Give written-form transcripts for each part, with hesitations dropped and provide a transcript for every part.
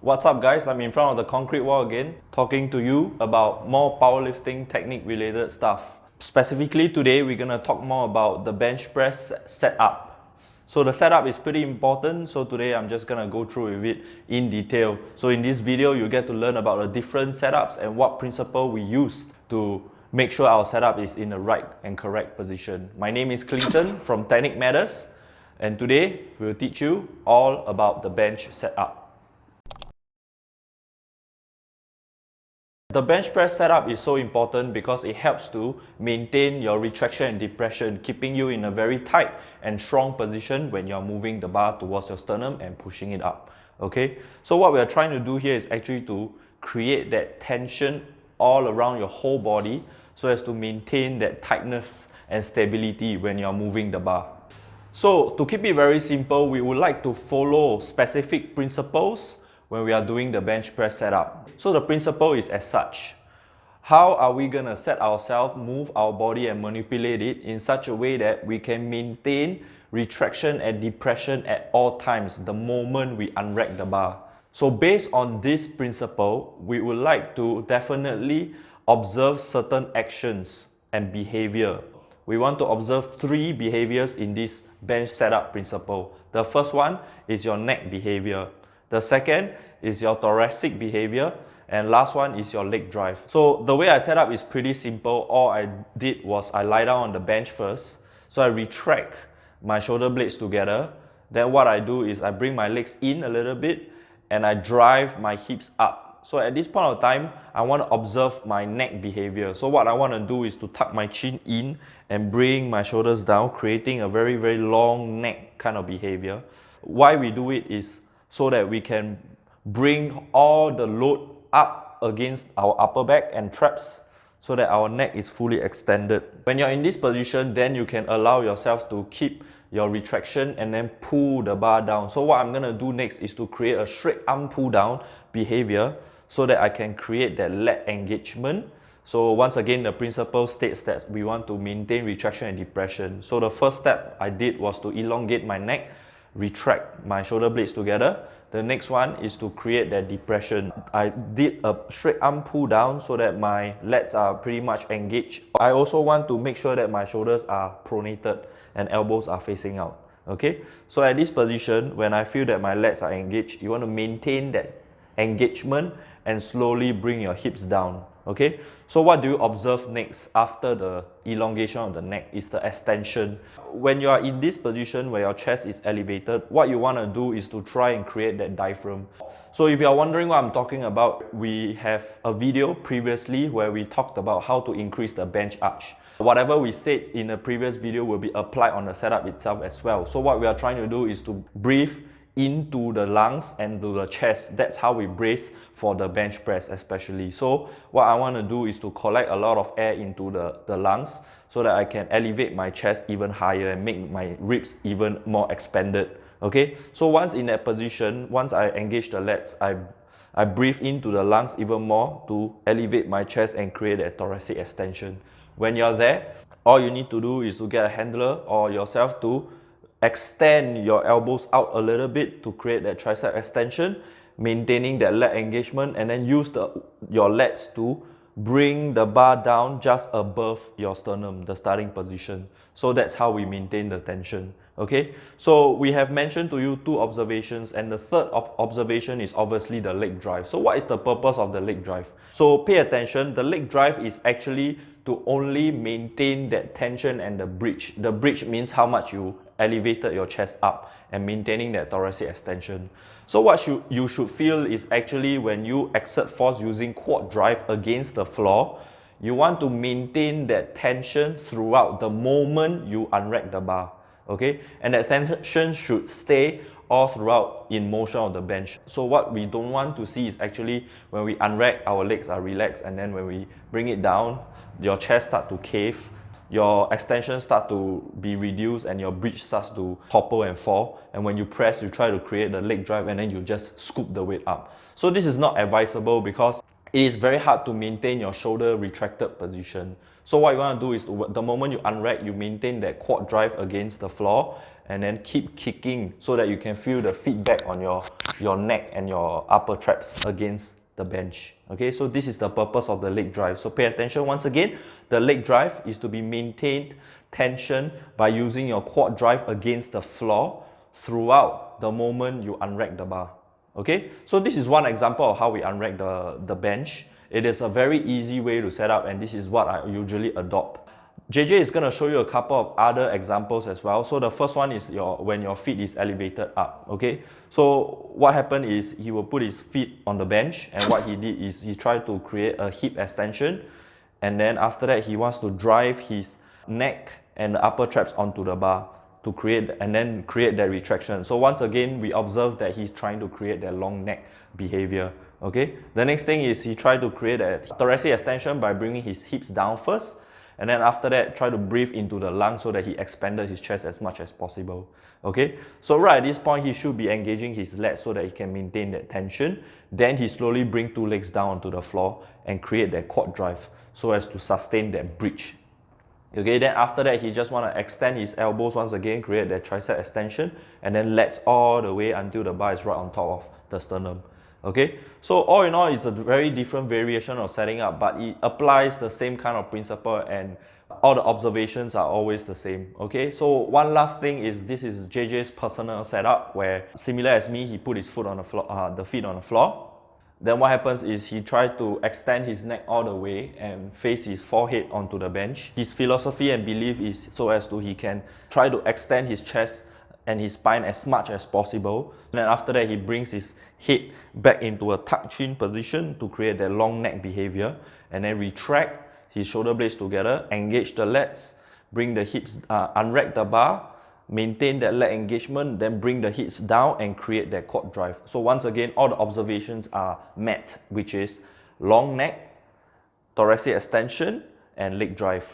What's up guys, I'm in front of the concrete wall again, talking to you about more powerlifting technique related stuff. Specifically today, we're gonna talk more about the bench press setup. So the setup is pretty important, so today I'm just gonna go through with it in detail. So in this video, you get to learn about the different setups and what principle we use to make sure our setup is in the right and correct position. My name is Clinton from Technique Matters, and today we'll teach you all about the bench setup. The bench press setup is so important because it helps to maintain your retraction and depression, keeping you in a very tight and strong position when you're moving the bar towards your sternum and pushing it up. Okay, so what we are trying to do here is actually to create that tension all around your whole body so as to maintain that tightness and stability when you're moving the bar. So to keep it very simple, we would like to follow specific principles when we are doing the bench press setup. So the principle is as such. How are we gonna set ourselves, move our body and manipulate it in such a way that we can maintain retraction and depression at all times the moment we unrack the bar? So based on this principle, we would like to definitely observe certain actions and behavior. We want to observe 3 behaviors in this bench setup principle. The first one is your neck behavior. The second is your thoracic behavior, and last one is your leg drive. So the way I set up is pretty simple. All I did was I lie down on the bench first. So I retract my shoulder blades together. Then what I do is I bring my legs in a little bit and I drive my hips up. So at this point of time, I want to observe my neck behavior. So what I want to do is to tuck my chin in and bring my shoulders down, creating a very, very long neck kind of behavior. Why we do it is so that we can bring all the load up against our upper back and traps so that our neck is fully extended. When you're in this position, then you can allow yourself to keep your retraction and then pull the bar down. So what I'm going to do next is to create a straight arm pull down behavior so that I can create that lat engagement. So once again, the principle states that we want to maintain retraction and depression. So the first step I did was to elongate my neck, retract my shoulder blades together. The next one is to create that depression. I did a straight arm pull down so that my lats are pretty much engaged. I also want to make sure that my shoulders are pronated and elbows are facing out. Okay, so at this position, when I feel that my lats are engaged, you want to maintain that engagement and slowly bring your hips down. Okay, so what do you observe next after the elongation of the neck is the extension. When you are in this position where your chest is elevated, what you want to do is to try and create that diaphragm. So if you are wondering what I'm talking about, we have a video previously where we talked about how to increase the bench arch. Whatever we said in the previous video will be applied on the setup itself as well. So what we are trying to do is to breathe into the lungs and to the chest. That's how we brace for the bench press especially. So what I want to do is to collect a lot of air into the lungs so that I can elevate my chest even higher and make my ribs even more expanded. Okay, so once in that position, once I engage the lats, I breathe into the lungs even more to elevate my chest and create a thoracic extension. When you're there, all you need to do is to get a handler or yourself to extend your elbows out a little bit to create that tricep extension, maintaining that lat engagement, and then use your lats to bring the bar down just above your sternum, the starting position. So that's how we maintain the tension. Okay, so we have mentioned to you 2 observations, and the third observation is obviously the leg drive. So what is the purpose of the leg drive? So pay attention, the leg drive is actually to only maintain that tension and the bridge. The bridge means how much you elevated your chest up and maintaining that thoracic extension. So what you should feel is actually when you exert force using quad drive against the floor, you want to maintain that tension throughout the moment you unrack the bar. Okay, and that tension should stay all throughout in motion of the bench. So what we don't want to see is actually when we unrack, our legs are relaxed, and then when we bring it down, your chest starts to cave, your extension starts to be reduced, and your bridge starts to topple and fall. And when you press, you try to create the leg drive and then you just scoop the weight up. So this is not advisable because it is very hard to maintain your shoulder retracted position. So what you want to do is the moment you unrack, you maintain that quad drive against the floor, and then keep kicking so that you can feel the feedback on your neck and your upper traps against the bench. Okay, so this is the purpose of the leg drive. So pay attention once again. The leg drive is to be maintained tension by using your quad drive against the floor throughout the moment you unrack the bar. Okay, so this is one example of how we unrack the bench. It is a very easy way to set up, and this is what I usually adopt. JJ is going to show you a couple of other examples as well. So the first one is when your feet is elevated up. Okay, so what happened is he will put his feet on the bench, and what he did is he tried to create a hip extension, and then after that he wants to drive his neck and the upper traps onto the bar to create that retraction. So once again, we observe that he's trying to create that long neck behavior. Okay, the next thing is he tried to create a thoracic extension by bringing his hips down first, and then after that try to breathe into the lungs so that he expanded his chest as much as possible. Okay, so right at this point he should be engaging his legs so that he can maintain that tension. Then he slowly bring two legs down onto the floor and create that quad drive so as to sustain that bridge. Okay, then after that he just want to extend his elbows once again, create that tricep extension, and then legs all the way until the bar is right on top of the sternum. Okay, so all in all, it's a very different variation of setting up, but it applies the same kind of principle, and all the observations are always the same. Okay, so one last thing is this is JJ's personal setup, where similar as me, he put his foot on the floor, the feet on the floor. Then what happens is he tried to extend his neck all the way and face his forehead onto the bench. His philosophy and belief is so as to he can try to extend his chest and his spine as much as possible. And then after that, he brings his head back into a tuck chin position to create that long neck behavior, and then retract his shoulder blades together, engage the legs, bring the hips, unrack the bar, maintain that leg engagement, then bring the hips down and create that quad drive. So once again, all the observations are met, which is long neck, thoracic extension, and leg drive.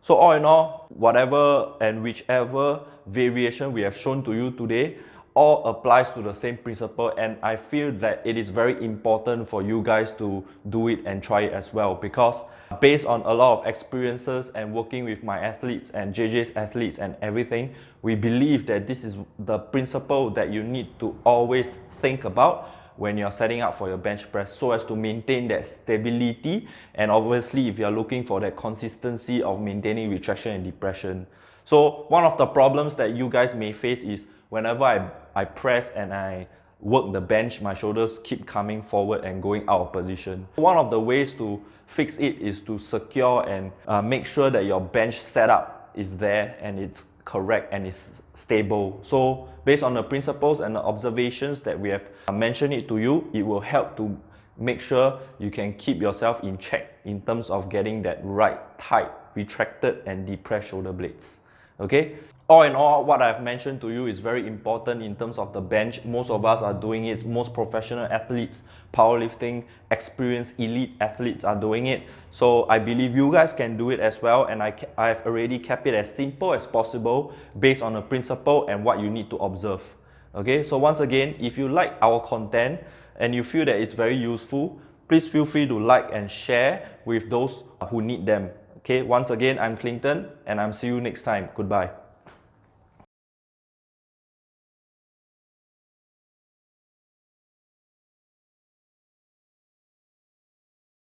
So all in all, whatever and whichever variation we have shown to you today, all applies to the same principle, and I feel that it is very important for you guys to do it and try it as well, because based on a lot of experiences and working with my athletes and JJ's athletes and everything, we believe that this is the principle that you need to always think about when you're setting up for your bench press, so as to maintain that stability, and obviously if you're looking for that consistency of maintaining retraction and depression. So one of the problems that you guys may face is whenever I press and I work the bench, my shoulders keep coming forward and going out of position. One of the ways to fix it is to secure and make sure that your bench setup is there and it's correct and it's stable. So based on the principles and the observations that we have mentioned it to you, it will help to make sure you can keep yourself in check in terms of getting that right, tight, retracted and depressed shoulder blades. Okay, all in all, what I've mentioned to you is very important in terms of the bench. Most of us are doing it. Most professional athletes, powerlifting, experienced elite athletes are doing it. So I believe you guys can do it as well, and I've already kept it as simple as possible based on the principle and what you need to observe. Okay, so once again, if you like our content and you feel that it's very useful, please feel free to like and share with those who need them. Okay, once again, I'm Clinton, and I'll see you next time. Goodbye.